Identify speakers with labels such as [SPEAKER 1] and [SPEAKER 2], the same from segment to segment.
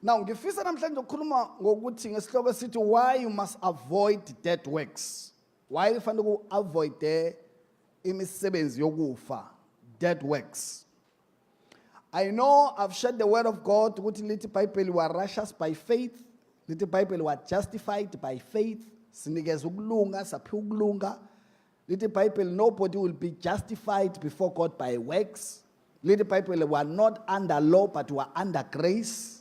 [SPEAKER 1] Now, ngifisa namhlanje ukukhuluma ngokuthi ngesihloko sithi why you must avoid dead works. Why kufanele avoid imisebenzi yokufa, dead works. I know I've shared the word of God ukuthi lithi iBhayibheli we are righteous by faith, lithi iBhayibheli we are justified by faith, sinikeza ukulunga, saphiwa ukulunga. Lithi iBhayibheli nobody will be justified before God by works. Lithi iBhayibheli we are not under law but we are under grace.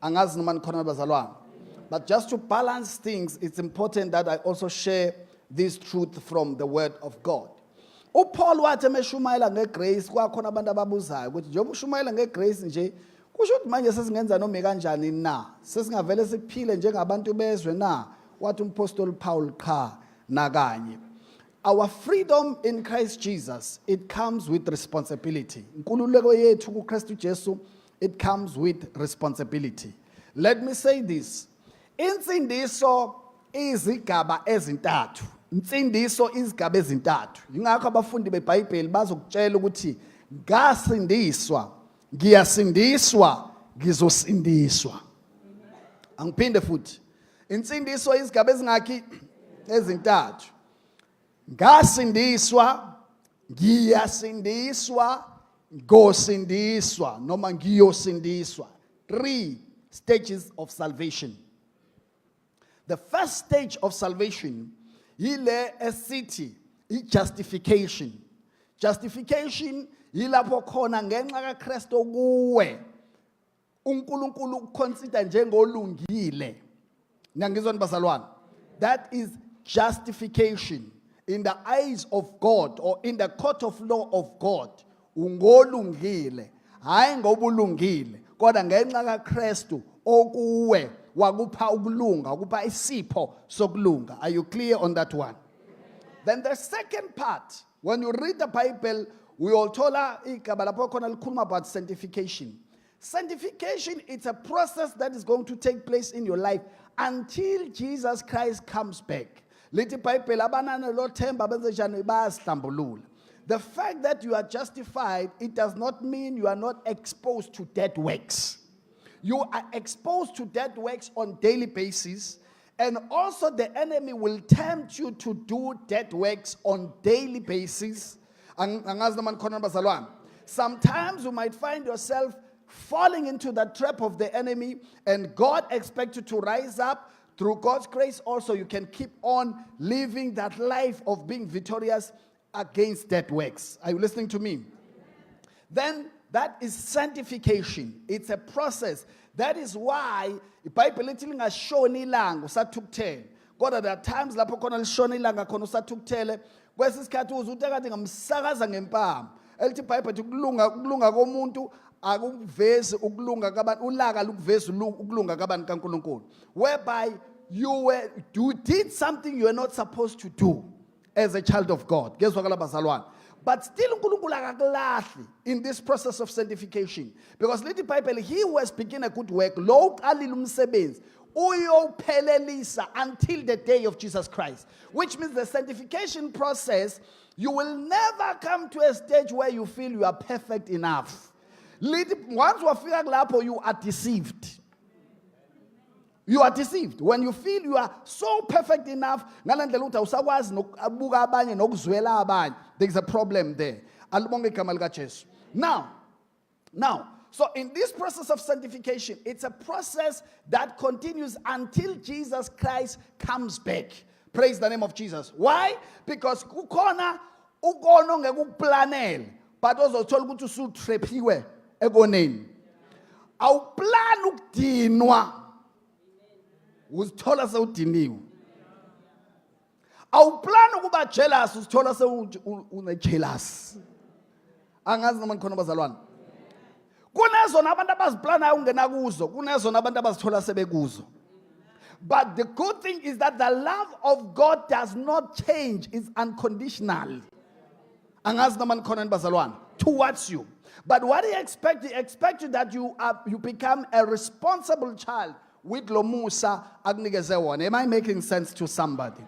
[SPEAKER 1] Angazi noma nikhona bazalwane. But just to balance things, it's important that I also share this truth from the word of God. UPaul wathi emeshumayela ngegrace kwakhona abantu ababuzayo ukuthi njengoba ushumayela ngegrace nje kusho ukuthi manje sesingenza noma kanjani na? Sesingavele siphile njengabantu bezwe na? Wathi umpostoli Paul cha nakanye. Our freedom in Christ Jesus, it comes with responsibility. Inkululeko yethu kuKristu Jesu, it comes with responsibility. Let me say this. Insindiso izigaba ezintathu. Insindiso izigaba ezintathu. Ingakho abafundi beBhayibheli bazokutshela ukuthi ngasindiswa, ngiyasindiswa, ngizosindiswa. Angiphinde futhi. Insindiso izigaba ezingakhi ezintathu. Ngasindiswa, ngiyasindiswa, ngosindiswa noma ngiyosindiswa. 3 stages of salvation. The first stage of salvation yile esithi justification. Justification yilapho khona ngenxa kaKristu kuwe uNkulunkulu uconsider njengolungile. Ngiyangizwa bazalwane. That is justification in the eyes of God or in the court of law of God. Ungolungile hayi ngobulungile kodwa ngenxa kaKristu okuwe wakupha ukulunga wakupha isipho sokulunga. Are you clear on that one? Then the second part, when you read the Bible, we all told igaba lapho khona likhuluma about sanctification. Sanctification, it's a process that is going to take place in your life until Jesus Christ comes back. Lithi iBhayibheli abanana lo themba benze njani bayahlambulula. The fact that you are justified, it does not mean you are not exposed to dead works. You are exposed to dead works on daily basis, and also the enemy will tempt you to do dead works on daily basis. Sometimes you might find yourself falling into the trap of the enemy, and God expects you to rise up. Through God's grace also, you can keep on living that life of being victorious against dead works. Are you listening to me? Then that is sanctification. It's a process. That is why the Bible is telling us shoni ilanga usathukuthele. Kodwa there are times lapho khona lishona ilanga khona usathukuthele. Kwesisikhathi uzuthi kade ngamsakaza ngempama. Elithi iBhayibheli ukulunga komuntu akuvezi ukulunga kabantu ulaka lukuveza ukulunga kabantu kaNkulunkulu. Whereby you did something you were not supposed to do as a child of God. But still uNkulunkulu akakulahli in this process of sanctification. Because lithi iBhayibheli he who has begun a good work lo uqalile umsebenzi uyophelelisa until the day of Jesus Christ. Which means the sanctification process, you will never come to a stage where you feel you are perfect enough. Once you feel like you are deceived. You are deceived. When you feel you are so perfect enough, there is a problem there. Now, so in this process of sanctification, it's a process that continues until Jesus Christ comes back. Praise the name of Jesus. Why? Because ukona ngekuplanela, but also uthola ukuthi usutrepiwe ekoneni. Awuplan ukudinwa. Uzithola sewudiniwe. Awuplan ukuba jealous, uzithola jealous. Angazi noma nikhona bazalwane. Kunezona abantu abaziplanayo ungena kuzo, kunezona abantu abazithola sebekuzo. But the good thing is that the love of God does not change, it's unconditional. Angazi noma nikhona bazalwane towards you. But what he expects that you become a responsible child with lo musa akunikeze wona. Am I making sense to somebody?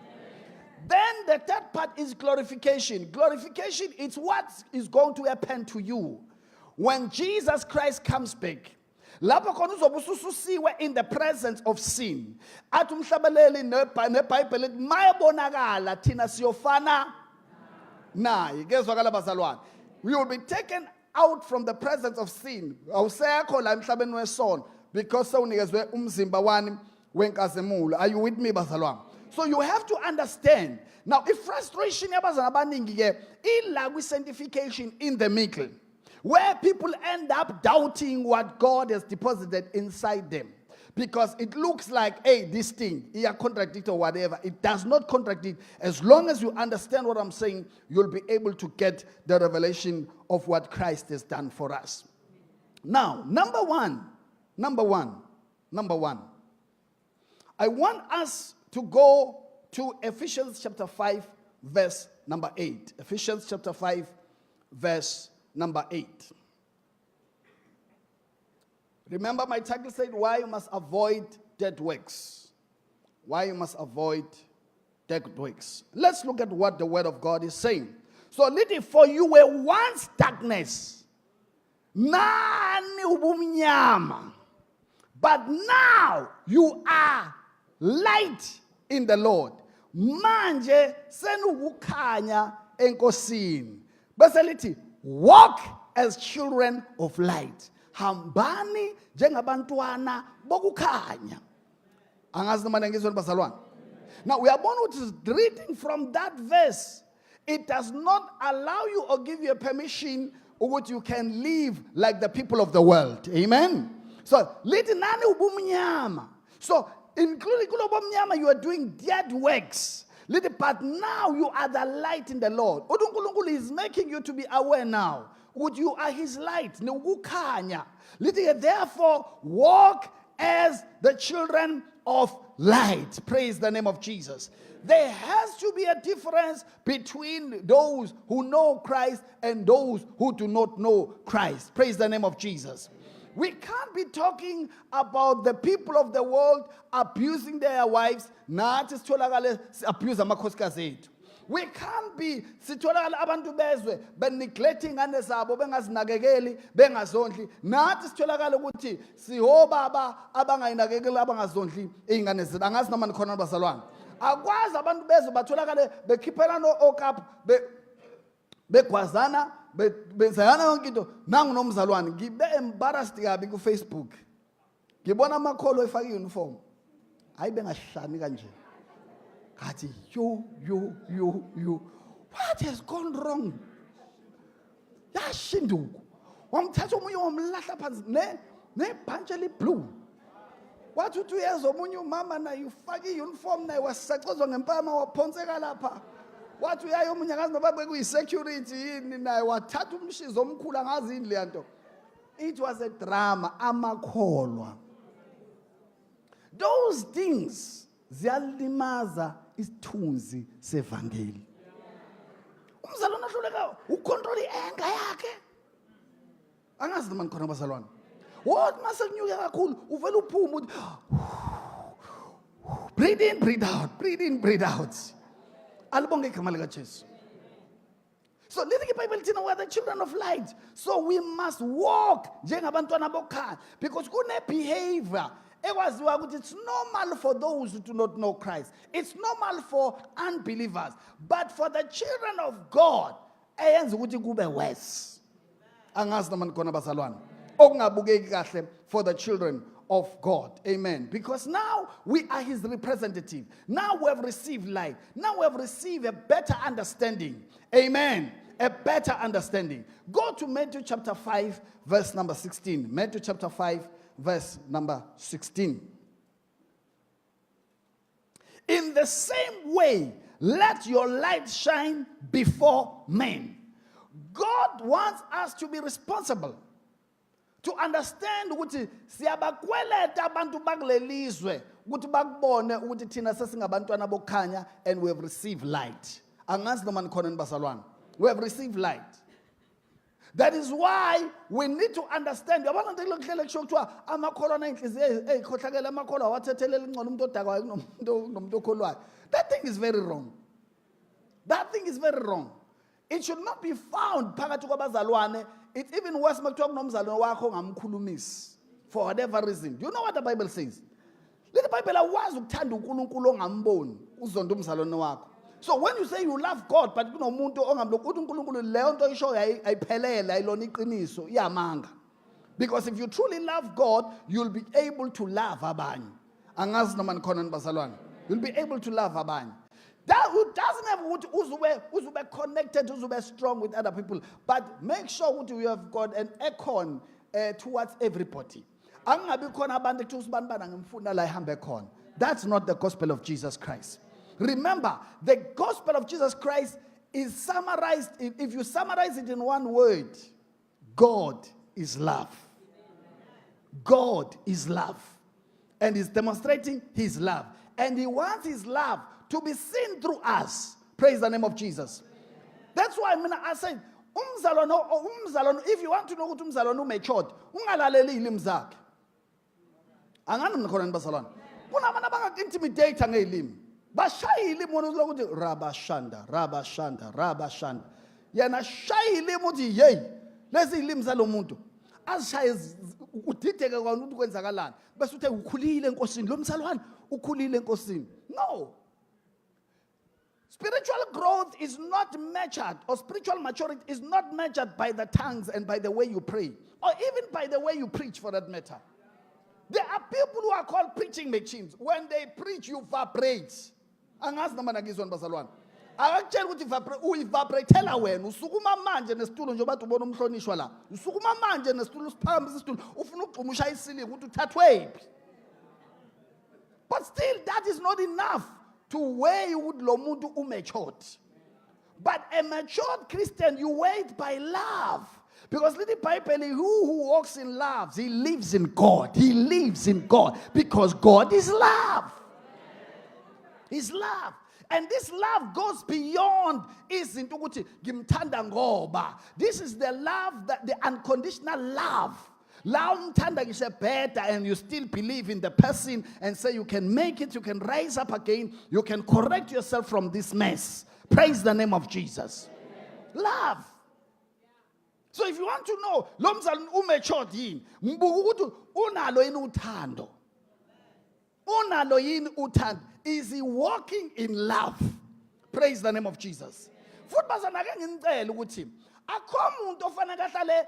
[SPEAKER 1] Then the third part is glorification. Glorification is what is going to happen to you when Jesus Christ comes back, lapho khona uzobe ususiwe in the presence of sin. Athi umhlabeleli neBhayibheli lithi mayebonakala thina siyofana naye. Kezwakala bazalwane. We will be taken out from the presence of sin. Awusekho la emhlabeni wesono because sewunikezwe umzimba wani wenkazimulo. Are you with me bazalwane? So you have to understand. Now, if frustration yabazana abaningi ke ila kwi-sanctification in the middle, where people end up doubting what God has deposited inside them. Because it looks like, hey, this thing, it contradict or whatever. It does not contradict. As long as you understand what I'm saying, you'll be able to get the revelation of what Christ has done for us. Now, number one. I want us to go to Ephesians chapter 5, verse number 8. Ephesians chapter 5, verse number 8. Remember my title said, why you must avoid dead works. Why you must avoid dead works. Let's look at what the word of God is saying. So, literally, for you were once darkness, nani ubumnyama, but now you are light in the Lord. Manje senukukhanya enkosini. Bese lithi, walk as children of light. Hambani njengabantwana bokukhanya. Angazi noma ngizweni bazalwane. Now we are born with reading from that verse. It does not allow you or give you a permission what you can live like the people of the world. Amen. So lithi nani ubumnyama. So including kulobomnyama, you are doing dead works. But now you are the light in the Lord. uNkulunkulu is making you to be aware now. Would you are his light? Therefore, walk as the children of light. Praise the name of Jesus. There has to be a difference between those who know Christ and those who do not know Christ. Praise the name of Jesus. We can't be talking about the people of the world abusing their wives. Abuse amakhosikazi ethu. We can't be sitholakala abantu bezwe beneglecting ngane zabo bengazinakekeli bengazondli. Nathi sitholakala ukuthi sihobaba abangayinakekeli abangazondli izingane zethu. Angazi noma nikhona bazalwane. Akwazi abantu bezwe batholakala bekhiphelana okap begwazana benzayana yonke into. Nangu nomzalwane ngibe embarrassed kabi ku Facebook. Ngibona amakholo efaka uniform. Hayi bengahlani kanje. Kathi yo. What has gone wrong? Yashinduku. Wamthatha omunye wamlahla phansi nebhantshi eliblue. Wathi 2 years omunye umama naye ufaka iuniform naye wasacozwa ngempama waphonseka lapha. Wathi uyayo omunye akazi noba bekuyisecurity yini naye wathatha umshizo omkhulu angazi yini le nto. It was a drama amakholwa. Those things ziyalimaza isithunzi sevangeli. Umzalwane ohluleka ucontrol ienga yakhe. Angazi noma nikhona bazalwane. What masenyuke kakhulu uvela uphuma uthi breathe in, breathe out, breathe in, breathe out. Alibonge igama lika Jesu. So lithi iBhayibheli thina we are the children of light. So we must walk njengabantwana bokhanya because kune behavior ekwaziwa ukuthi it's normal for those who do not know Christ. It's normal for unbelievers, but for the children of God eyenza ukuthi kube worse. Angazi noma nikhona bazalwane. Okungabukeki kahle for the children of God. Amen. Because now we are his representative. Now we have received light. Now we have received a better understanding. Amen. A better understanding. Go to Matthew chapter 5, verse number 16. Matthew chapter 5, verse number 16. In the same way, let your light shine before men. God wants us to be responsible. To understand ukuthi siyabakweleta abantu bakulelizwe ukuthi bakubone ukuthi thina sesingabantwana bokhanya and we have received light. Angazi noma nikhona nibazalwane. We have received light. That is why we need to understand. Yabona into lokuhlela kusho kuthiwa amakholwa nenhliziyo ezikhohlakela amakholwa awathethelela ingcono umuntu odakwayo kunomuntu okholwayo. That thing is very wrong. That thing is very wrong. It should not be found phakathi kwabazalwane it's even worse uma kuthiwa kunomzalwane wakho ongamkhulumisi for whatever reason. Do you know what the Bible says? The Bible awazi ukuthanda uNkulunkulu ongamboni uzonda umzalwane wakho. So when you say you love God but kunomuntu ongamloko uthi uNkulunkulu leyo nto isho ayiphelele ayilona iqiniso iyamanga. Because if you truly love God, you'll be able to love abanye. Angazi noma nikhona nibazalwane. You'll be able to love abanye. That doesn't have uzube connected, uzube strong with other people, but make sure you have got an icon towards everybody. That's not the gospel of Jesus Christ. Remember, the gospel of Jesus Christ is summarized, if you summarize it in one word, God is love. God is love. And he's demonstrating his love. And he wants his love to be seen through us. Praise the name of Jesus. That's why I said, if you want to know what umzalwane matured, ungalaleli ilimi zakhe. Angani mkhona nibazalwane. Kunabantu abangaintimidate ngelimi. Bashaya ilimi ukuthi rabashanda, rabashanda, rabashanda. Yena shaya ilimi uthi hey, lezi ilimi zalomuntu. Azishaye udideke kwani ukuthi kwenzakalani. Bese uthe ukhulile enkosini. Lo mzalwane ukhulile enkosini. No. Spiritual growth is not measured, or spiritual maturity is not measured by the tongues and by the way you pray, or even by the way you preach for that matter. There are people who are called preaching machines. When they preach, you vibrate. Angazi noma nakizwa bazalwane. Akakutshela ukuthi uyivibrate wena, usukuma manje nesitulo nje bathi ubona umhlonishwa la. Usukuma manje nesitulo siphambisa isitulo, ufuna ukugcuma ushaya isilingi ukuthi uthathwephi. But still that is not enough to weigh ukuthi lo muntu umatured. But a matured Christian, you weigh it by love. Because little Bible, who walks in love, he lives in God. He lives in God. Because God is love. He's love. And this love goes beyond isn't ukuthi ngimthanda ngoba. This is the love, that the unconditional love. La umthanda ngisho better, and you still believe in the person and say you can make it, you can rise up again, you can correct yourself from this mess. Praise the name of Jesus. Amen. Love. So if you want to know lo mzalwane umatured yini, mbuka ukuthi unalo yini uthando. Unalo yini uthando. Is he walking in love? Praise the name of Jesus. Futhi bazanake ngicela ukuthi akho umuntu ofanele ahlale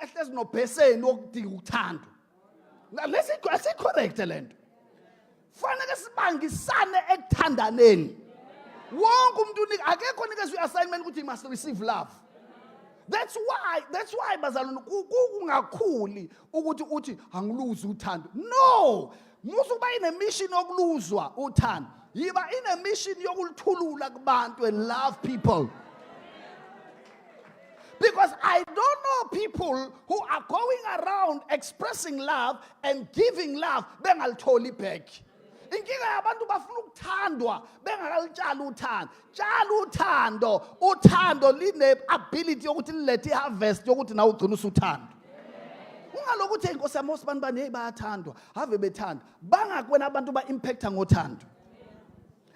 [SPEAKER 1] ehlezi nobheseni okudinga uthando. Lesi correct lento. Fanele sibangisane ekuthandaneni. Wonke umuntu akekho nikezwe assignment ukuthi he must receive love. That's why bazalwane kungakhuli ukuthi uthi angiluzi uthando. No. Musu ba ine mission yokuluzwa uthando. Yiba ine mission yokulithulula kubantu and love people. Because I don't know people who are going around expressing love and giving love bengalitholi back. Inkinga yabantu bafuna ukuthandwa bengakalitshali uthando. Tshala uthando line ability yokuthi lilethe harvest yokuthi nawe ugcina usuthando. Ungalokuthi inkosi yami osibani bani bayathandwa have bethanda bangakwena abantu ba impacta ngothando.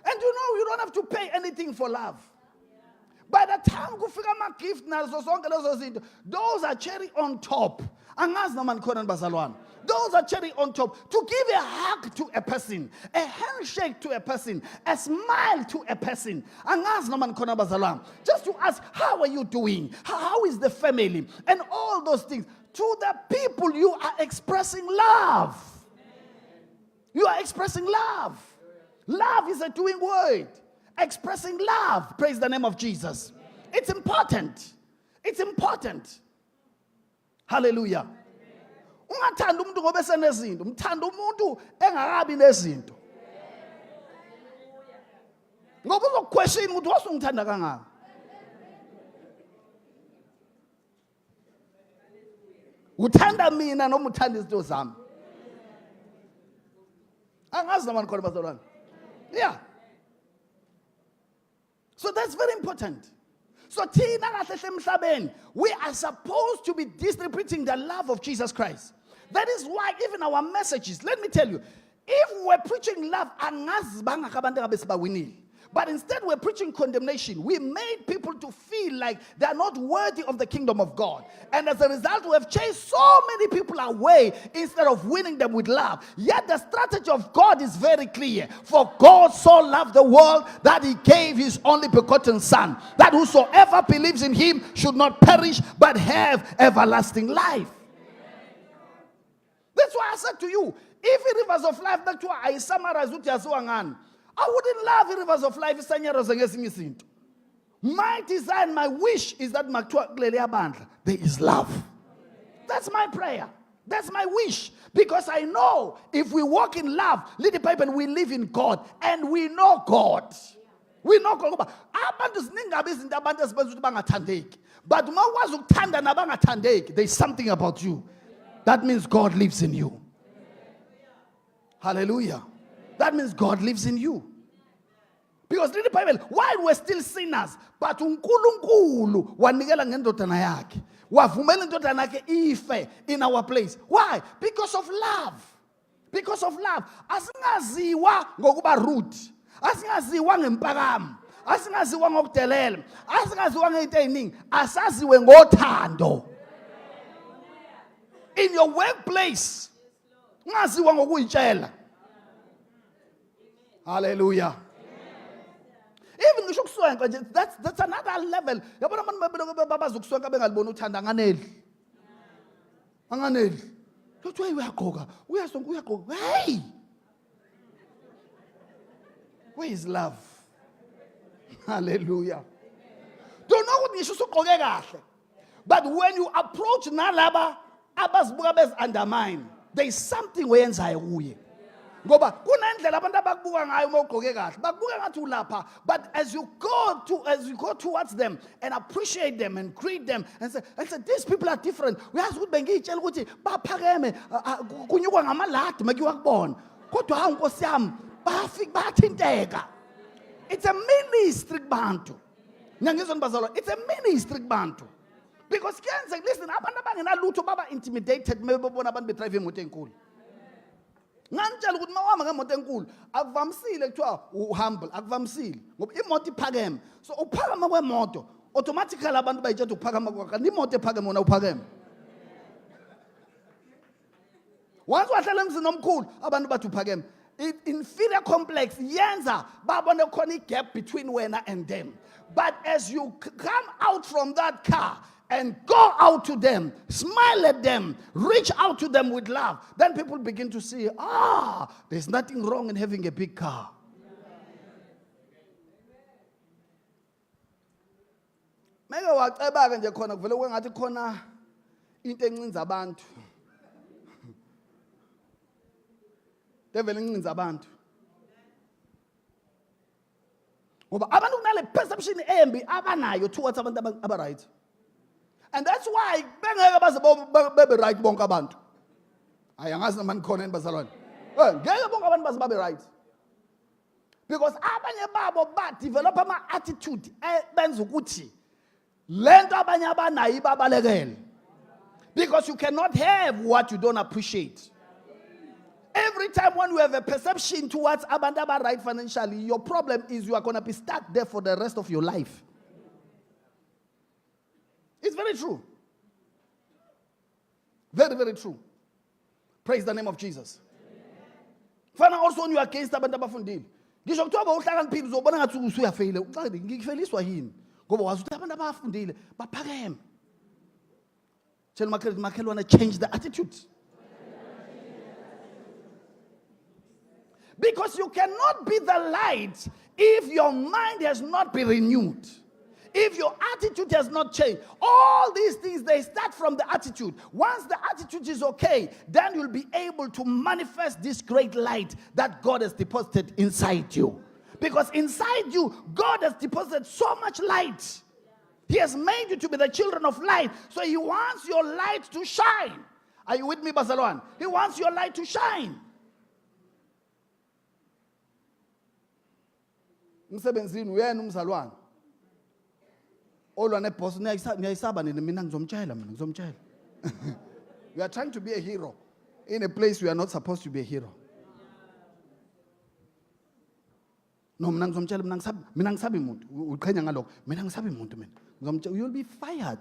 [SPEAKER 1] And you know you don't have to pay anything for love. By the time kufika ama gift nazo zonke lezo zinto, those are cherry on top. Angazi noma nikhona nibazalwane. Those are cherry on top. To give a hug to a person, a handshake to a person, a smile to a person. Angazi noma nikhona nibazalwane. Just to ask, how are you doing? How is the family? And all those things. To the people, you are expressing love. You are expressing love. Love is a doing word. Expressing love. Praise the name of Jesus. It's important. It's important. Hallelujah. Ungathanda umuntu ngoba senezinto, umthanda umuntu engakabi nezinto. Ngoba uzokuquestion ukuthi wasungithanda kangaka. Uthanda mina noma uthanda izinto zami. Angazi noma nikhona bazalwane. Yeah. So that's very important. So we are supposed to be distributing the love of Jesus Christ. That is why even our messages, let me tell you, if we're preaching love, But instead, we're preaching condemnation. We made people to feel like they are not worthy of the kingdom of God. And as a result, we have chased so many people away instead of winning them with love. Yet the strategy of God is very clear. For God so loved the world that he gave his only begotten Son, that whosoever believes in him should not perish but have everlasting life. That's why I said to you, if Rivers of Life, that's why I summarize what you're saying. I wouldn't love Rivers of Life. My desire, my wish is that there is love. That's my prayer. That's my wish. Because I know if we walk in love, little people, we live in God and we know God. We know God. But there's something about you. That means God lives in you. Hallelujah. That means God lives in you. Because little Bible, while we're still sinners, but uNkulunkulu wanikela ngendodana yakhe. Wavumela indodana yakhe ife in our place. Why? Because of love. Because of love. Asingaziwa ngokuba rude. Asingaziwa ngempakamo. Asingaziwa ngokudelela. Asingaziwa ngento eziningi. Asaziwe ngothando. In your workplace, ungaziwa ngokuyitshela. Hallelujah. Even that's another level. Yabona abantu babazokusonka bengalibona uthanda anganeli. Anganeli. Lothi uyaqoka, uyaqoka. Hey! Where is love? Hallelujah. Don't know what ngisho usuqoke kahle. But when you approach nalaba abazibuka bez-undermine, there is something oyenzayo kuye. Ngoba kunendlela abantu abakubuka ngayo uma ugqoke kahle. Bakubuka ngathi ulapha. But as you go towards them and appreciate them and greet them and say these people are different. Uyazi ukuthi bengiyitshela ukuthi baphakeme kunyukwa ngamaladi makiwa kubona. Kodwa hawu Nkosi yami bafika bathinteka. It's a ministry bantu. Ngiyangizwa nibazalwa. It's a ministry bantu. Because listen, abantu abangenalutho baba intimidated mebebona abantu bedrive imoto enkulu. Ngantshela ukuthi mawama ngemoto enkulu akuvamisile kuthiwa uhumble, akuvamisile ngoba imoto iphakeme. So uphakama kwemoto automatically abantu bayitshela ukuphakama kwakhe imoto ephakeme wona uphakeme. Once wahlala emzini omkhulu abantu bathi uphakeme. Inferior complex yenza babone khona igap between wena and them. But as you come out from that car and go out to them, smile at them, reach out to them with love, then people begin to see, there's nothing wrong in having a big car. Mega waceba nje khona kuvele kwengathi khona into encinza abantu. Devele incinza abantu. Ngoba abantu kunale perception embi abanayo towards abantu abaright. And that's why bengeke baze babe right bonke abantu. Ayangazi noma nikhona enibazalwane. Ngeke bonke abantu baze babe right. Because abanye babo ba develop ama attitude benza ukuthi lento abanye abanayo ibabalekele. Because you cannot have what you don't appreciate. Every time when you have a perception towards abantu right financially, your problem is you are going to be stuck there for the rest of your life. It's very true. Very, very true. Praise the name of Jesus. Fana also when you are against abantu abafundile. Ngisho kuthiwa bawuhlakaniphile uzobona ngathi usuyafeyile. Uqale ngikufeyiswa yini? Ngoba wazi ukuthi abantu abafundile baphakeme. Tell makhelwane change the attitude. Because you cannot be the light if your mind has not been renewed. If your attitude has not changed. All these things, they start from the attitude. Once the attitude is okay, then you'll be able to manifest this great light that God has deposited inside you. Because inside you, God has deposited so much light. He has made you to be the children of light. So he wants your light to shine. Are you with me, Barcelona? He wants your light to shine. Msebenzini uyena umzalwane olwa neboss ngiyayisaba mina ngizomtshela We are trying to be a hero in a place we are not supposed to be a hero. No, mina ngizomtshela mina ngisabi umuntu. Uqhenya ngalokho. Mina ngisabi umuntu mina. Ngizomtshela you'll be fired.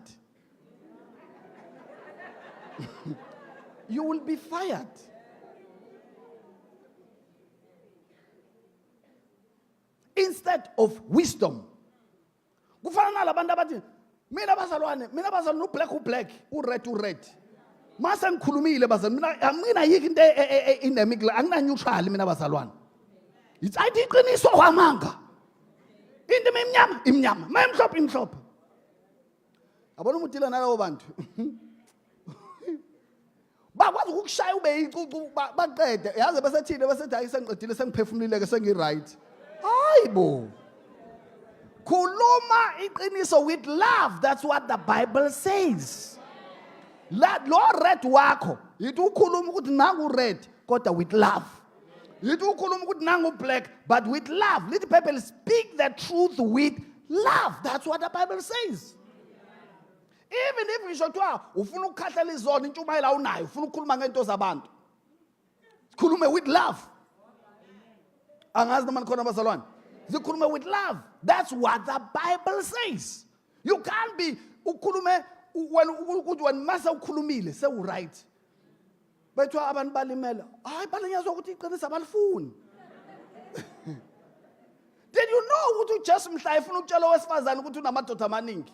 [SPEAKER 1] You will be fired. Instead of wisdom. Kufana nalabantu abathi mina bazalwane black red. Mase ngikhulumile bazalwane mina yiki into endemic angina neutral mina bazalwane. It's ayithi iqiniso kwamanga. Into imnyama, imhlophe. Abona umutila nalabo bantu. Bakwazi ukukushaya ube icucu baqede. Yazi basethi hayi sengiqedile sengiphefumulile sengi right. Hayibo. Kuluma iqiniso with love. That's what the Bible says. Lo red wakho, yithi ukhuluma ukuthi nangu red kodwa with love. Yithi ukhuluma ukuthi nangu black but with love. Little people speak the truth with love. That's what the Bible says. Even if ngisho kuthiwa ufuna ukukhahlela izona intshumayela unayo, ufuna ukukhuluma ngento zabantu. Khulume with love. Angazi noma nikhona abazalwane. Zikhulume with love. That's what the Bible says. You can't be ukhulume when mase ukhulumile sewu right. Bethiwa abantu balimela. Hayi balinyazwa ukuthi iqiniso abalifuni. Did you know ukuthi uJesu mhla efuna ukutshela owesifazane ukuthi unamadoda amaningi?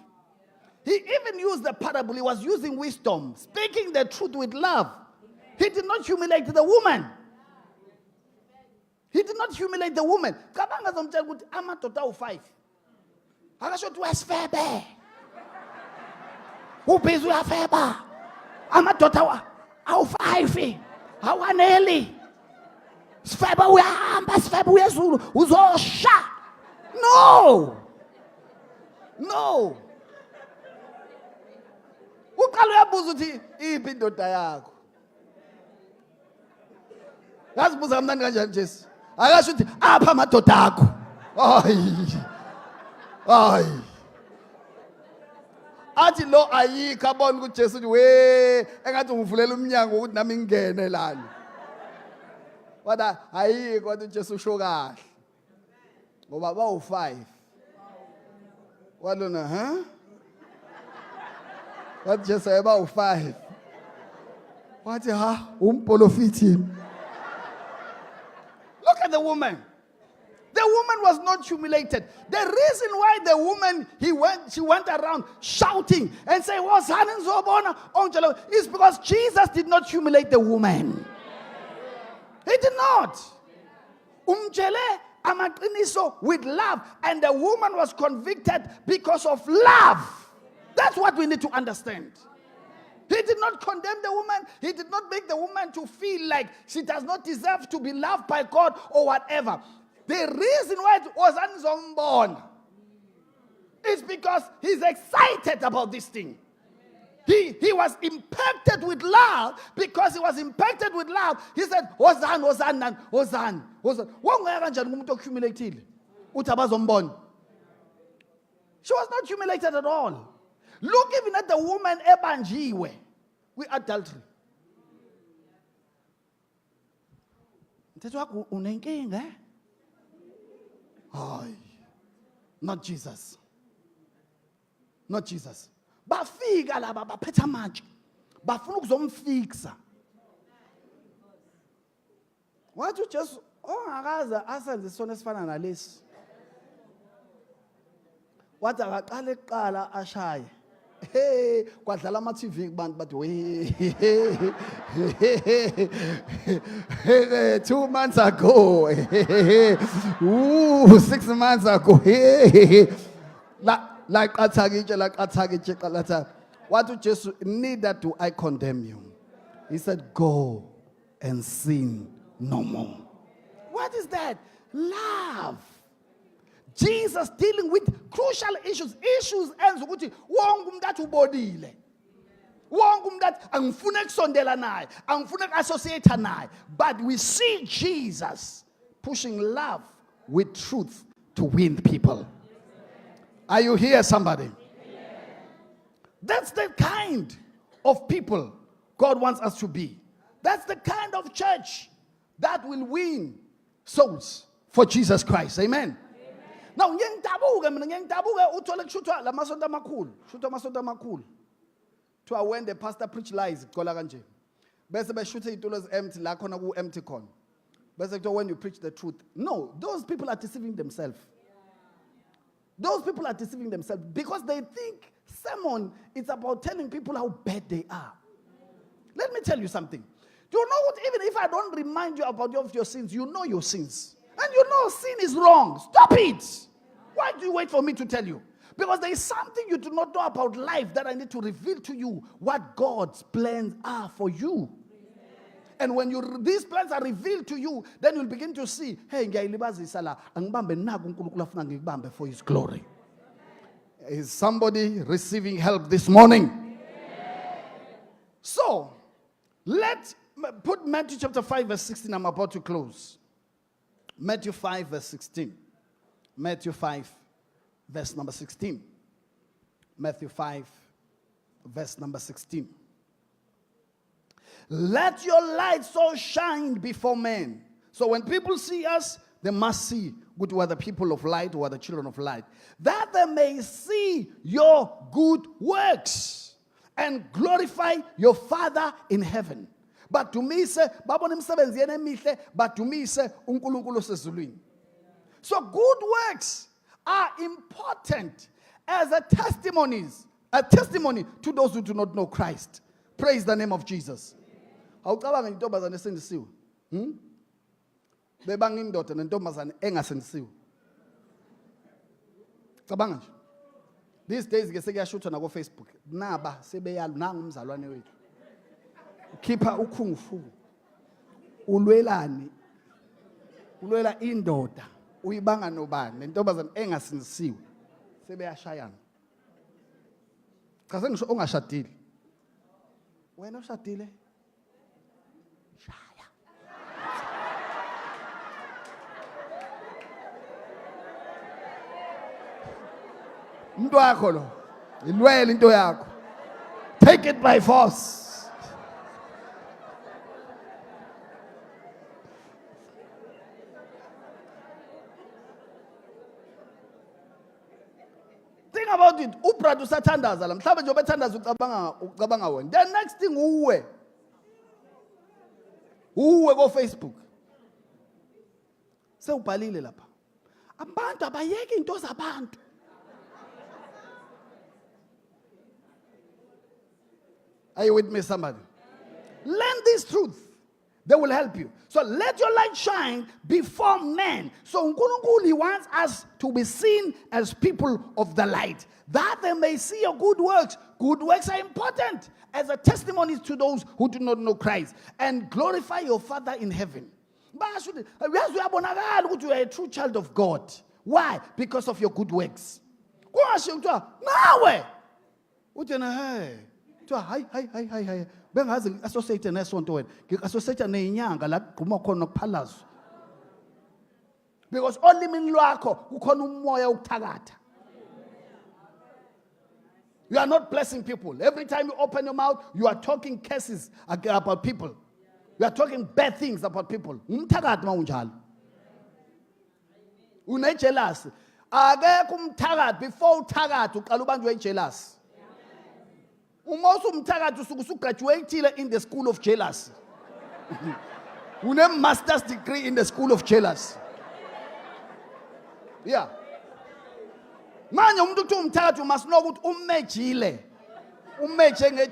[SPEAKER 1] He even used the parable. He was using wisdom, speaking the truth with love. He did not humiliate the woman. He did not humiliate the woman. Kabanga zomtshela ukuthi amadoda u5. Akasho ukuthi wesifebe. Ubhizi uyafeba. Amadoda awu5. Awaneli. Sifebe uyahamba, sifebe uyezulu, uzosha. No. Uqala uyabuza uthi iphi indoda yakho. Yazibuza kamnandi kanjani Jesu? Akasho uthi apha amadoda akho. Hayi. Athi lo ayikho abona ukuthi Jesu uthi we engathi ungivulela umnyango ukuthi nami ngingene lana. Wada ayikho wathi Jesu usho kahle. Ngoba bawu5. Walona What just say about 5? What umpolifiti? Look at the woman. The woman was not humiliated. The reason why the woman she went around shouting and saying, is because Jesus did not humiliate the woman. He did not. Amaqiniso with love, and the woman was convicted because of love. That's what we need to understand. He did not condemn the woman. He did not make the woman to feel like she does not deserve to be loved by God or whatever. The reason why it was unborn is because he's excited about this thing. He was impacted with love. Because he was impacted with love, he said, Hosanna. She was not humiliated at all. Look even at the woman ebanjiwe with adultery. Not Jesus. Not Jesus. Bafika laba baphetha manje. Bafuna ukuzomfixa. Wathi uJesu ongakaza asenze isona esifana nalesi. Wathi akaqala eqala ashaye. Hey, kwadlala ama TV kubantu bathi we 2 months ago. 6 months ago. Like qathakitshe. What did Jesus? Neither do I condemn you. He said, go and sin no more. What is that? Love. Jesus dealing with crucial issues enza ukuthi wonke umuntu athi ubodile. Wonke umuntu athi angifune ukusondela naye, angifune ukassociate naye. But we see Jesus pushing love with truth to win people. Are you here, somebody? That's the kind of people God wants us to be. That's the kind of church that will win souls for Jesus Christ. Amen. Now, ngiyengidabuke uthole kushuthwa lamasonto amakhulu, shuthwa amasonto amakhulu. Kuthiwa when the pastor preach lies, kucola kanje. Bese beshuthe itulo empty la khona ku empty corner. Bese kuthiwa when you preach the truth. No, those people are deceiving themselves. Those people are deceiving themselves because they think sermon is about telling people how bad they are. Let me tell you something. Do you know what? Even if I don't remind you about your sins, you know your sins. And you know sin is wrong. Stop it. Why do you wait for me to tell you? Because there is something you do not know about life that I need to reveal to you what God's plans are for you. And when these plans are revealed to you, then you'll begin to see, hey, for His glory. Is somebody receiving help this morning? So, let's put Matthew chapter 5 verse 16. I'm about to close. Matthew 5 verse 16. Matthew 5 verse number 16. Matthew 5 verse number 16. Let your light so shine before men. So when people see us, they must see good were the people of light or the children of light, that they may see your good works and glorify your Father in heaven. But to me, say, but to me, say, so good works are important as a testimony to those who do not know Christ. Praise the name of Jesus. Awucabanga intombazane esendisiwe. Bebanga indoda nentombazane engasendisiwe. Cabanga nje. These days ke sekuyashutha na ku Facebook. Naba sebeyalo nanga umzalwane wethu. Ukhipha ukhungufu. Ulwelani. Ulwela indoda. Uyibanga nobani nentombazane engasindisiwe. Sebeyashayana. Cha sengisho ongashadile. Wena ushadile? Shaya. Into yakho lo. Ilwele into yakho. Take it by force. Think about it. Ubrad usathandaza la. Mhlawumbe nje obethandaza ucabanga wena. The next thing uwe go Facebook. Sewubhalile lapha. Abantu abayeke into zabantu. Are you with me, somebody? Learn this truth. They will help you. So let your light shine before men. So Unkulunkulu wants us to be seen as people of the light, that they may see your good works. Good works are important as a testimony to those who do not know Christ, and glorify your Father in heaven. But you are a true child of God. Why? Because of your good works. Hi. Bengazi associate nesonto wena. Ngikasociate nezinyanga la gquma khona kuphalazo. Because olimini lwakho kukhona umoya ukuthakatha. You are not blessing people. Every time you open your mouth, you are talking curses about people. You are talking bad things about people. Umthakathi mawunjalo. Une jealous. Akekho umthakathi before uthakathi uqala ubanjwe jealous. Graduated in the school of jealousy. You have a master's degree in the school of jealousy. Yeah. Man, you must know what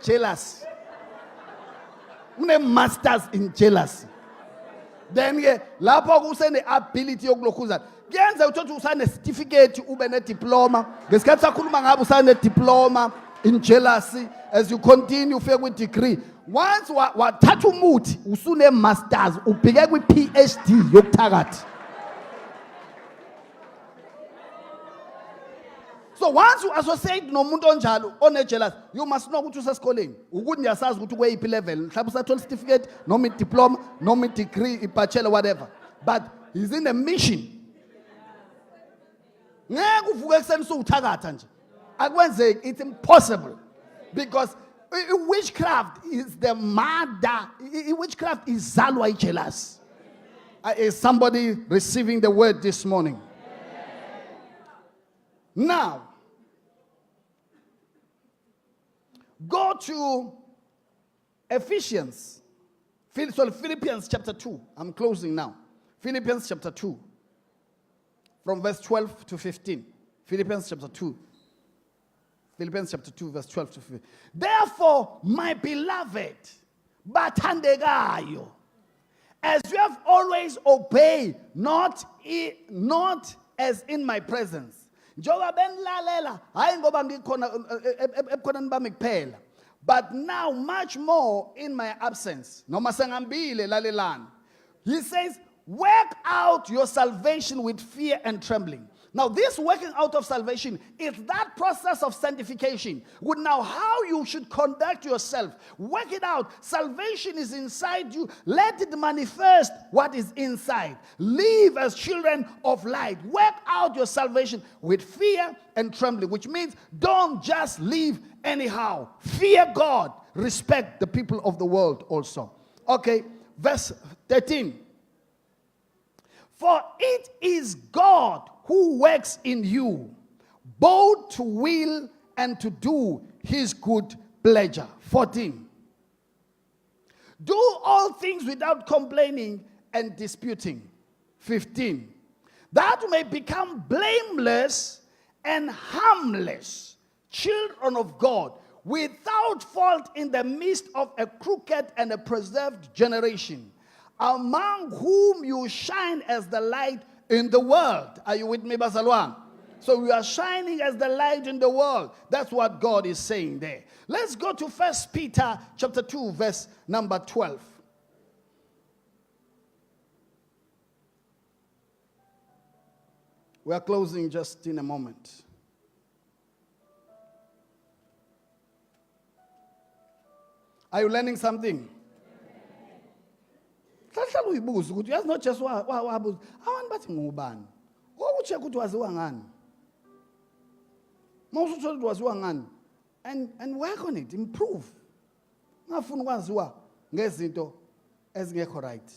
[SPEAKER 1] jealous. You have masters in jealousy. Then lapho send the ability yokulokuza. Kuyenza uthi usane certificate ube ne diploma. Ngesikhathi sakhuluma ngabe usane diploma in jealousy. As you continue with degree, once wathatha umuthi usune masters ubheke kwi PhD yokuthakathi. So once you associate nomuntu onjalo one jealous, you must know ukuthi usesikoleni. Ukuthi ngiyasazi ukuthi kweyiphi level. Mhlawumbe usathola certificate, noma diploma, noma degree, bachelor, whatever. But he's in a mission. Ngeke uvuke ekseni usuthakatha nje. Akwenzeki, it's impossible. Because witchcraft is the mother. Witchcraft is zalwa jealous. Is somebody receiving the word this morning? Now, go to Philippians chapter 2. I'm closing now. Philippians chapter 2. From verse 12 to 15. Philippians chapter 2. Philippians chapter 2, verse 12 to 15. Therefore, my beloved, bathandekayo, as you have always obeyed, not as in my presence. Njoba benlalela, hayi ngoba ngikhona ebukhoneni bami kuphela. But now much more in my absence. Noma sengambile lalelani. He says, work out your salvation with fear and trembling. Now, this working out of salvation is that process of sanctification. With now how you should conduct yourself. Work it out. Salvation is inside you. Let it manifest what is inside. Live as children of light. Work out your salvation with fear and trembling, which means don't just live anyhow. Fear God. Respect the people of the world also. Okay, verse 13. For it is God who works in you, both to will and to do his good pleasure. 14. Do all things without complaining and disputing. 15. That you may become blameless and harmless, children of God, without fault in the midst of a crooked and a preserved generation, among whom you shine as the light in the world. Are you with me, Basalwan? So we are shining as the light in the world. That's what God is saying there. Let's go to 1 Peter chapter 2, verse number 12. We are closing just in a moment. Are you learning something? Hlahla uyibuza ukuthi uyazi not just wabuza abantu bathi ngubani check ukuthi waziwa ngani mawusuthola ukuthi waziwa ngani and work on it, improve. Ngafuna ukwaziwa ngezinto ezingekho right.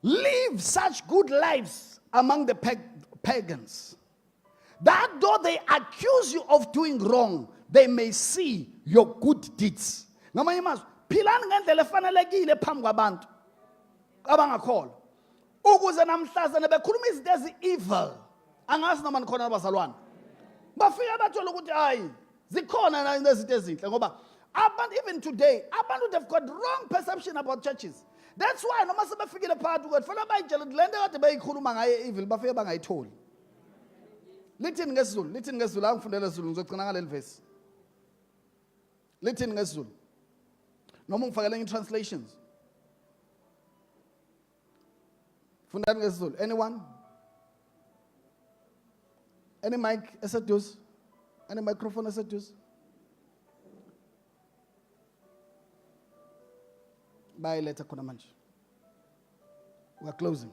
[SPEAKER 1] Live such good lives among the pagans, that though they accuse you of doing wrong, they may see your good deeds. Ngamanye amazwi, philani ngendlela efanelekile phambi kwabantu abangakholwa, ukuze namhlanje bekhuluma izinto ezi-evil. Angazi noma nikhona abazalwane. Bafika bathola ukuthi hayi zikhona na izinto ezinhle ngoba abantu even today abantu they've got wrong perception about churches. That's why noma sebefikile phakathi kwethu fanele bayitshele ukuthi lento kade beyikhuluma ngaye evil bafike bangayitholi. Lithini ngesiZulu angifundele isiZulu ngizogcina ngaleli verse. Lithini ngesiZulu noma ngifakele i-translations. Fundani ngesiZulu. Anyone? Any mic eseduze? Any microphone eseduze? Bayiletha khona manje. We are closing.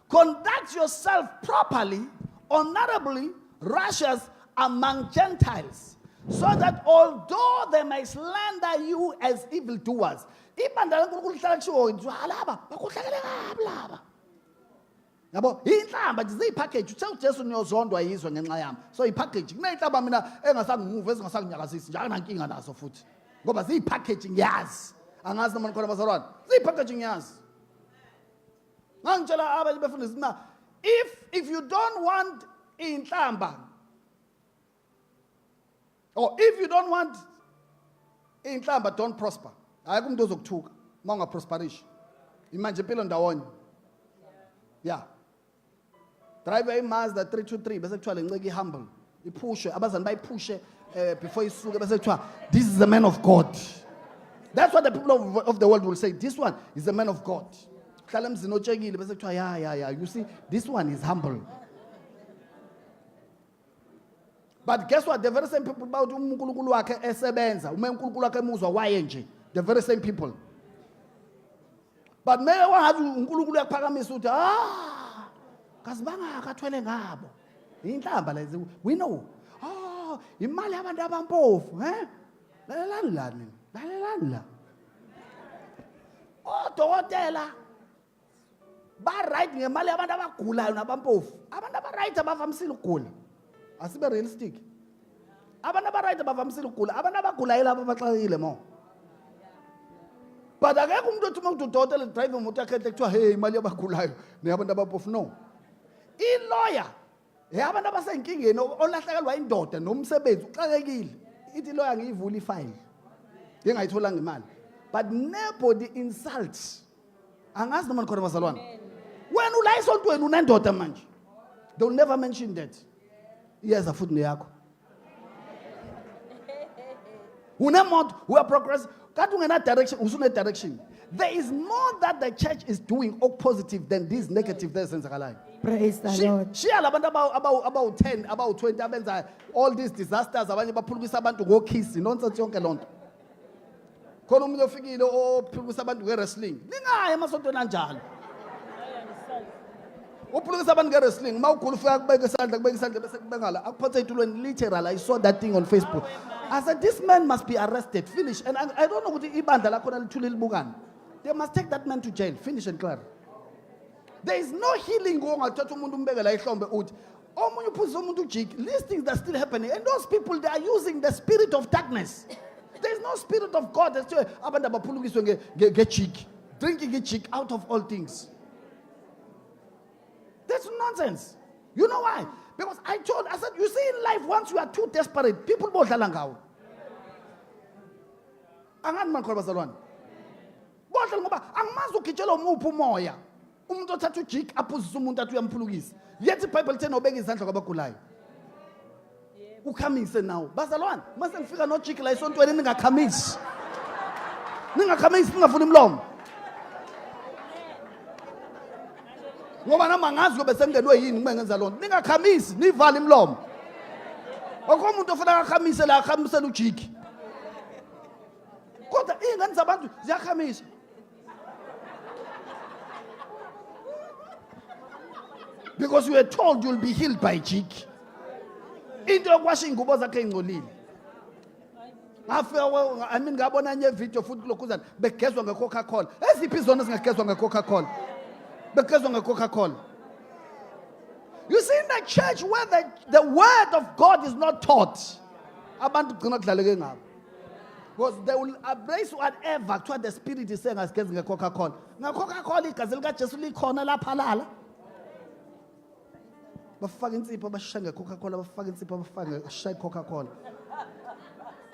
[SPEAKER 1] Conduct yourself properly, honorably, righteous among Gentiles, so that although they may slander you as evildoers, ibandla leNkulunkulu lihlala kushiwo ukuthi halaba bakuhlakele kabi laba. Yabo inhlamba nje ziyipackage uthe uJesu niyozondwa yizwe ngenxa yami. So ipackage kunenhlamba mina engasangimuva ezingasanginyakazisi njalo nankinga naso futhi. Ngoba ziyipackage ngiyazi. Angazi noma nikhona bazalwane. Ziyipackage ngiyazi. Ngangitshela abanye befundisi na if you don't want inhlamba or if you don't want inhlamba don't prosper. Hayi kumuntu ozokuthuka uma ungaprosperish. Imanje impilo ndawonye. Yeah. Drive a Mazda 323 bese kuthiwa lenceke ihumble. Iphushe abazali bayiphushe before isuke bese kuthiwa this is the man of God. That's what the people of the world will say. This one is the man of God. Hlala emzini otshekile bese kuthiwa yeah. You see, this one is humble. But guess what? The very same people about uNkulunkulu wakhe esebenza, uma uNkulunkulu wakhe emuzwa waye nje. The very same people. But mele wangathi uNkulunkulu uyakuphakamisa uthi kasibanga akathwele ngabo. Inhlamba lezi we know. oh, imali yabantu abampofu, lalelani la nini, lalelani la. Odokotela ba-right ngemali yabantu abagulayo nabampofu. Abantu aba-right abavamisile ukugula. Asibe realistic. Abantu aba-right abavamisile ukugula, abantu abagulayo labo baxakile mo. But akekho umuntu othi umuntu udokotela drive imoto yakhe kuthiwa hey imali yabagulayo neyabantu abampofu, no. I-lawyer abantu abasenkingeni olahlekelwa indoda nomsebenzi uxakekile. Ithi lawyer ngiyivula ifile. Ngingayitholanga imali. But nobody insults. Angazi noma nikhona bazalwane. When ula isontweni unendoda manje. They'll never mention that. Iyeza futhi neyakho. Unemoto, we are progress. Kanti ungena direction, usune direction. There is more that the church is doing positive than this negative that senzakalayo.
[SPEAKER 2] Praise the Lord.
[SPEAKER 1] Share labantu about 10, about 20 abenza all these disasters abanye baphulukisa abantu ngokiss nonsense yonke lonto. Khona umuntu ofikile ophulukisa abantu nge-wrestling. Ningaye emasontweni anjalo. Uphulukisa abantu nge-wrestling, mawugula ufika kubeka isandla bese kubengala akuphatha itulweni literal. I saw that thing on Facebook. I said this man must be arrested, finish. And I don't know ukuthi ibandla lakhona lithule libukani. They must take that man to jail, finish and clear. There is no healing ongathatha umuntu umbeke la ihlombe uthi omunye uphuzisa umuntu ujik. These things that are still happening, and those people, they are using the spirit of darkness. There is no spirit of God. That's why abantu abaphulukiswe ngejik, drinking ijik out of all things. That's nonsense. You know why? Because I said, you see in life, once you are too desperate, people bodlala ngawo. Angani man khona bazalwane. Bodlala ngoba angimazi ugitshela umuphi umoya. Umuntu othatha ujik aphuzisa umuntu athi uyamphulukisa. Yet iBhayibheli lithi obeka izandla kwabagulayo. Ukhamise nawo. Bazalwane, mase ngifika nojik la isontweni ningakhamisi. Ningakhamisi ningavula imlomo. Ngoba nama ngazi kube sengenwe yini uma ngenza lonto. Ningakhamisi, nivala imlomo. Akho umuntu ofuna akhamise la akhamisela ujiki. Kodwa ingane zabantu ziyakhamisa. Because you were told you'll be healed by jiki. Into yokwasha ingubo zakhe ingcolile. I mean ngabona nye video futhi kulokhuzana begezwa ngeCoca-Cola. Eziphi izona zingagezwa ngeCoca-Cola? Coca-Cola. You see, in the church where the word of God is not taught, abantu gcina kudlaleke ngabo. Because they will embrace whatever what the Spirit is saying as Coca-Cola. Coca-Cola igazi likaJesu likhona lapha lala. Bafaka insipho bashisha ngeCoca-Cola, bafaka insipho bafaka ngeshayi Coca-Cola.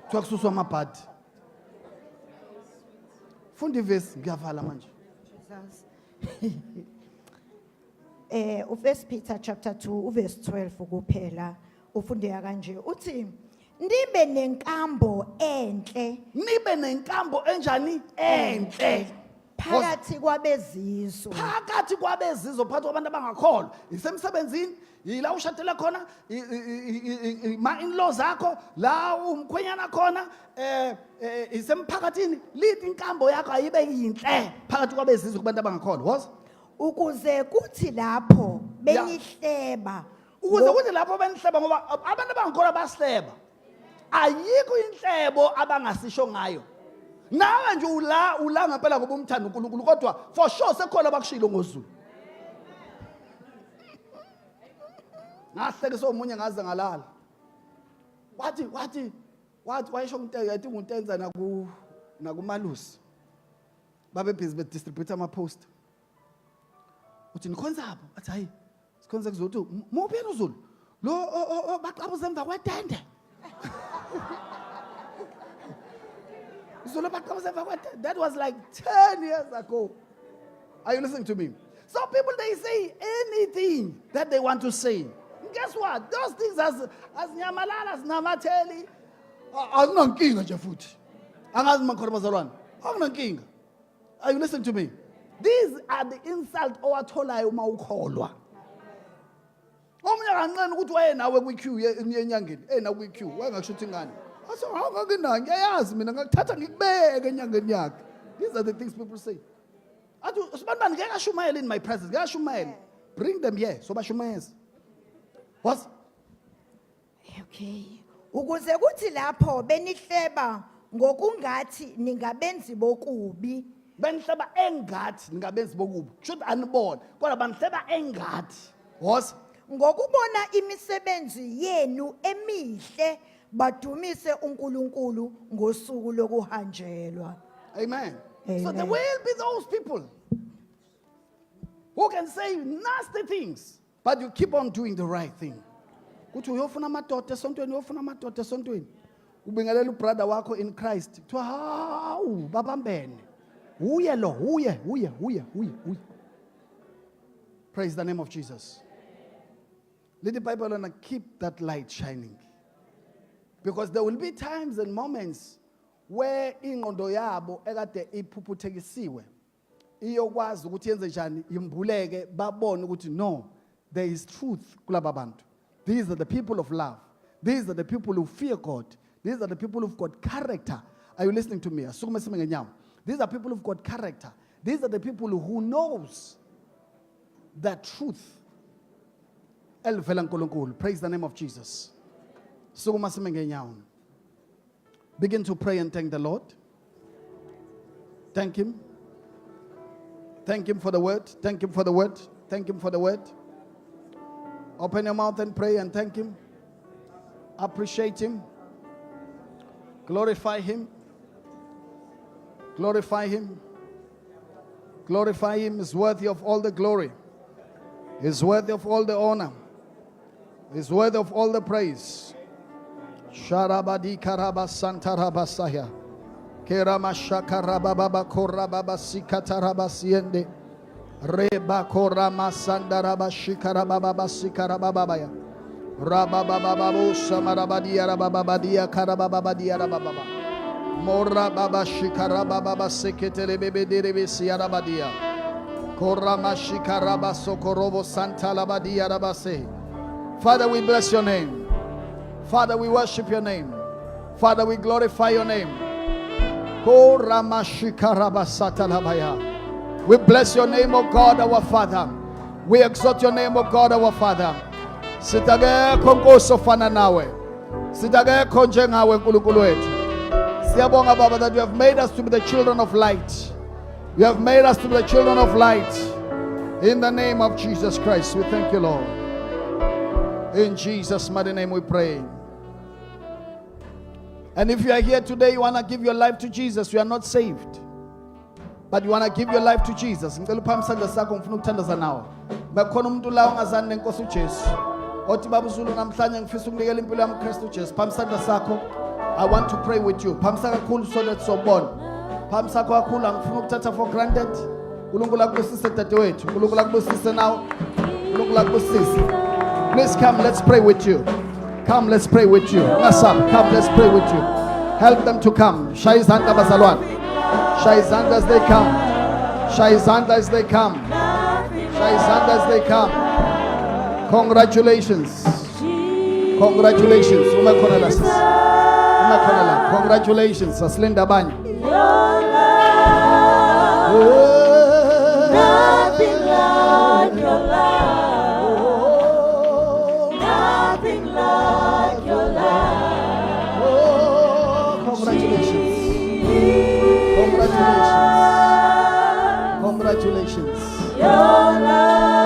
[SPEAKER 1] Kuthiwa kususwa amabhadi. Funda ivesi ngiyavala manje.
[SPEAKER 2] First Peter chapter 2 verse 12 ukuphela ufundeka kanje uthi nibe nenkambo enhle
[SPEAKER 1] enjani enhle
[SPEAKER 2] phakathi kwabezizwe
[SPEAKER 1] phakathi kwabantu abangakholwa isemsebenzini yila ushadela khona ma-in-law zakho la umkhwenyana khona isemphakathini lithi inkambo yakho ayibe yinhle phakathi kwabezizwe kubantu abangakholwa
[SPEAKER 2] ukuze kuthi lapho benihleba
[SPEAKER 1] ngoba abantu abangakholwa basleba ayikho inhlebo abangasisho ngayo nawe nje ula ngempela ngoba umthanda uNkulunkulu kodwa for sure sekhona abakushilo ngozulu ngahleke somunye ngaze ngalala wathi wayesho uNtenge I think uNtenza nakumalusi babe busy be distribute ama post uthi nikhonza apho athi hayi sikhonza kuzothi muphi yena uZulu lo baqabuza emva kwetende that was like 10 years ago. Are you listening to me? So people, they say anything that they want to say. Guess what? Those things as nyamalala, as namateli, akunankinga nje futhi. Angazi makhona bazalwane. Akunankinga. Are you listening to me? These are the insults owatholayo uma ukholwa. Omunye kancane ukuthi wayenawe kwi-queue yenyangeni, nawe kwi-queue, wayengashuthi ngani. Aso ngakinayo ngiyayazi mina ngakuthatha ngikubeke enyangeni yakhe. These are the things people say. Athi sibantwana ngeke ashumayele in my presence. Ngeke ashumayele. Bring them here so bashumayeze. What?
[SPEAKER 2] Okay. ukuze kuthi lapho benihleba ngokungathi ningabenzi bokubi
[SPEAKER 1] Benihleba engathi ningabenzi bokubi. Should anibona. Kodwa banihleba engathi. Was
[SPEAKER 2] ngokubona imisebenzi yenu emihle badumise uNkulunkulu ngosuku lokuhanjelwa.
[SPEAKER 1] Amen. So
[SPEAKER 2] Amen.
[SPEAKER 1] there will be those people who can say nasty things, but you keep on doing the right thing. Kuthi uyofuna amadoda esontweni, uyofuna amadoda esontweni. Ubingelela ubrother wakho in Christ. Kuthiwa hawu babambene. Uye lo, uye. Praise the name of Jesus. Let the Bible and keep that light shining. Because there will be times and moments where ingqondo yabo ekade iphuphuthekisiwe iyokwazi ukuthi yenze njani imbuleke babone ukuthi no, there is truth kulaba bantu. These are the people of love. These are the people who fear God. These are the people who've got character. Are you listening to me? These are people who've got character. These are the people who knows the truth. Praise the name of Jesus. Begin to pray and thank the Lord. Thank Him. Thank Him for the word. Thank Him for the word. Thank Him for the word. Open your mouth and pray and thank Him. Appreciate Him. Glorify Him. Glorify Him. Glorify Him. Is worthy of all the glory. Is worthy of all the honor. Is worthy of all the praise. Sharabadi karaba santaraba saya. Kerama shakaraba baba koraba sikataraba siende. Reba korama sandaraba shikaraba baba sikaraba baba ya. Rababa baba samarabadia rababadia karababadia rababa. Mora baba shikaraba baba seketele bebe derebe siarabadia. Korama shikaraba sokorobo santalabadia rabase. Father, we bless your name. Father, we worship your name. Father, we glorify your name. We bless your name, O God, our Father. We exalt your name, O God, our Father. Sitagekho nkosi ofana nawe. Sitagekho njengawe nkulunkulu wethu. Siyabonga Baba that you have made us to be the children of light. You have made us to be the children of light. In the name of Jesus Christ, we thank you, Lord. In Jesus' mighty name we pray. And if you are here today, you want to give your life to Jesus, you are not saved, but you want to give your life to Jesus. Ngicela uphambe isandla sakho ngifuna ukuthandaza nawe. Bakhona umuntu la ongazani nenkosi uJesu. Othi Baba Zulu namhlanje ngifisa ukunikela impilo yami kuKristu uJesu. Phambe isandla sakho. I want to pray with you. Phambe kakhulu so that sobona. Phambe sakho kakhulu angifuna ukuthatha for granted. uNkulunkulu akubusise dadewethu. uNkulunkulu akubusise nawe. uNkulunkulu akubusise. Please come, let's pray with you. Come, let's pray with you. Nasam, come, let's pray with you. Help them to come. Shaizanda bazalwan. Shaizanda as they come. Shaizanda as they come. Shaizanda as they come. Congratulations. Congratulations. Congratulations. Aslinda Bany.
[SPEAKER 3] Nothing like your love.
[SPEAKER 1] Congratulations.
[SPEAKER 3] Your love.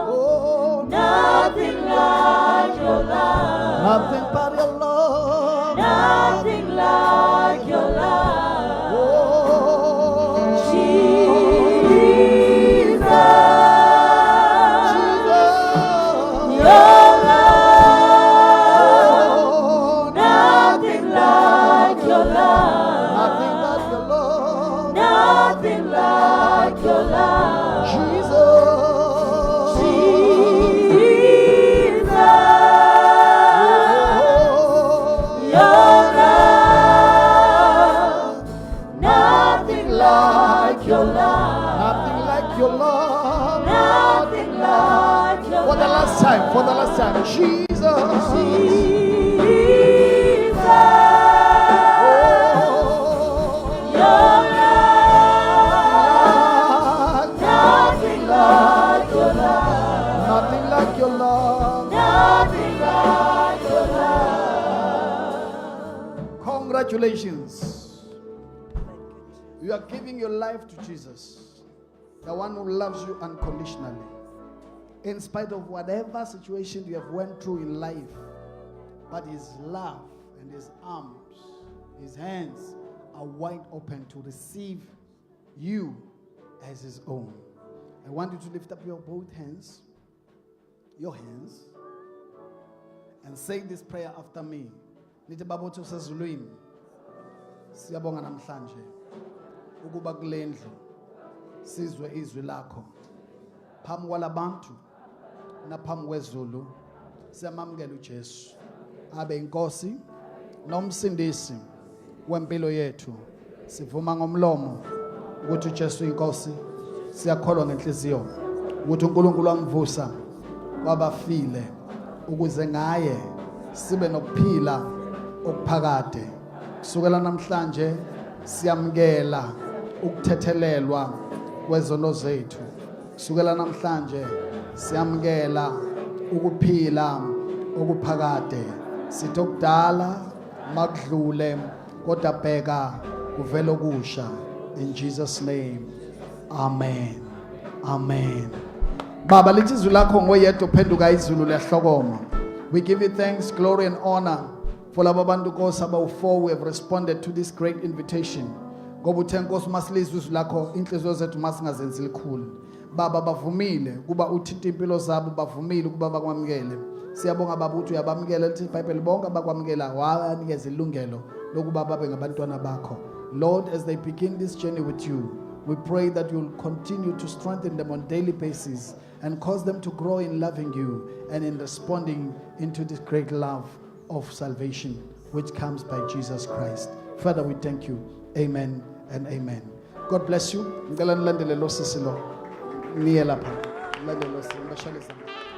[SPEAKER 3] Oh, nothing like your love.
[SPEAKER 1] Nothing but your love.
[SPEAKER 3] Nothing like your love.
[SPEAKER 1] Oh,
[SPEAKER 3] Jesus. Your love. Nothing like your love.
[SPEAKER 1] nothing but your love.
[SPEAKER 3] Nothing like your love.
[SPEAKER 1] Jesus.
[SPEAKER 3] Jesus. Your love. Nothing like your love.
[SPEAKER 1] Nothing like your love.
[SPEAKER 3] Nothing like your
[SPEAKER 1] For the last time, Jesus.
[SPEAKER 3] Jesus. Your love. Nothing like your love.
[SPEAKER 1] Nothing like your love.
[SPEAKER 3] Nothing like your love.
[SPEAKER 1] Congratulations. You are giving your life to Jesus, the one who loves you unconditionally. In spite of whatever situation you have went through in life, but his love and his arms, his hands are wide open to receive you as his own. I want you to lift up your both hands, and say this prayer after me. Nithi Baba uthi usezulwini, siyabonga namhlanje ukuba kule ndlu sizwe izwi lakho phambi kwalabantu naphambi kwezulu. Siyamamukela uJesu abe inkosi nomsindisi wempilo yethu. Sivuma ngomlomo ukuthi uJesu inkosi. Siyakholwa ngenhliziyo ukuthi uNkulunkulu wamvusa wabafile ukuze ngaye sibe nokuphila okuphakade. Kusukela namhlanje siyamkela ukuthethelelwa kwezono zethu. Kusukela namhlanje siyamkela ukuphila okuphakade. Sithi okudala makudlule kodwa bheka kuvela okusha. In Jesus' name, amen. Amen. Baba, lithi izwi lakho ngoyedwa uphenduka izulu liyahlokoma. We give you thanks, glory and honor for laba bantu Nkosi abawu-4 who have responded to this great invitation. Ngoba uthe Nkosi masilizwe izwi lakho inhliziyo zethu masingazenzi likhulu. Baba, bavumile kuba uthinte impilo zabo, bavumile kuba bakwamukele. Siyabonga Baba ukuthi uyabamukela, lithi iBhayibheli bonke abakwamukela wanikeza ilungelo lokuba babe ngabantwana bakho. Lord, as they begin this journey with you, we pray that you'll continue to strengthen them on a daily basis and cause them to grow in loving you and in responding into this great love of salvation which comes by Jesus Christ. Father, we thank you. Amen and amen. God bless you. Ngicela nilandele lo sisi lo. Niye lapha. Nilandele lo sisi.